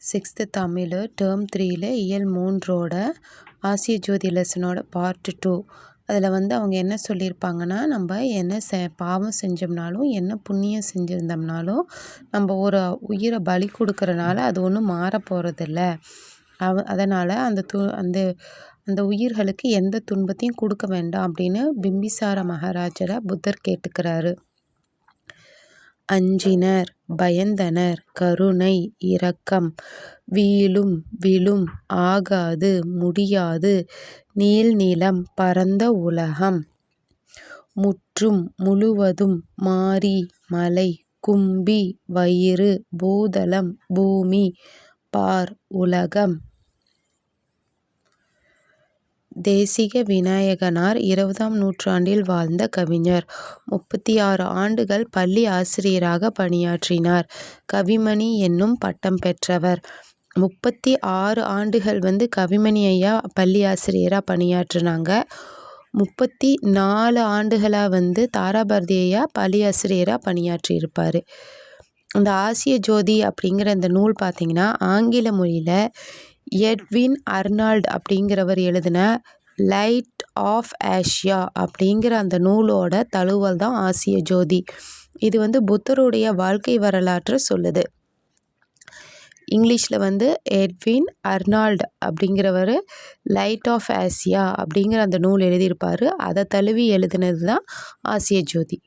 6th Tamil term 3ல் இயல் 3ஓட ஆசிய ஜோதி லெசனோட part 2. அதில் அவங்க என்ன சொல்லியிருப்பாங்கன்னா, நம்ம என்ன பாவம் செஞ்சோம்னாலும் என்ன புண்ணியம் செஞ்சுருந்தோம்னாலும் நம்ம ஒரு உயிரை பலி கொடுக்கறனால அது ஒன்றும் மாற போகிறதில்ல. அதனால் அந்த உயிர்களுக்கு எந்த துன்பத்தையும் கொடுக்க வேண்டாம் அப்படின்னு பிம்பிசார மகாராஜரை புத்தர் கேட்டுக்கிறாரு. அஞ்சினர், பயந்தனர், கருணை, இரக்கம், வீழும் விழும், ஆகாது, முடியாது, நீள்நிலம், பரந்த உலகம், முற்றும் முழுவதும், மாரி, மலை, கும்பி, வயிறு, பூதலம், பூமி, பார், உலகம். தேசிக விநாயகனார் 20ஆம் நூற்றாண்டில் வாழ்ந்த கவிஞர். 36 ஆண்டுகள் பள்ளி ஆசிரியராக பணியாற்றினார். கவிமணி என்னும் பட்டம் பெற்றவர். 36 ஆண்டுகள் கவிமணி ஐயா பள்ளி ஆசிரியராக பணியாற்றினாங்க. 34 ஆண்டுகளாக தாராபாரதி ஐயா பள்ளி ஆசிரியராக பணியாற்றியிருப்பார். இந்த ஆசிய ஜோதி அப்படிங்கிற இந்த நூல் பார்த்திங்கன்னா ஆங்கில மொழியில் எட்வின் அர்னால்ட் அப்படிங்கிறவர் எழுதின லைட் ஆஃப் ஆசியா அப்படிங்கிற அந்த நூலோட தழுவல் தான் ஆசிய ஜோதி. இது புத்தருடைய வாழ்க்கை வரலாற்றை சொல்லுது. இங்கிலீஷில் எட்வின் அர்னால்ட் அப்படிங்கிறவர் லைட் ஆஃப் ஆசியா அப்படிங்கிற அந்த நூல் எழுதியிருப்பார். அதை தழுவி எழுதினது தான் ஆசிய ஜோதி.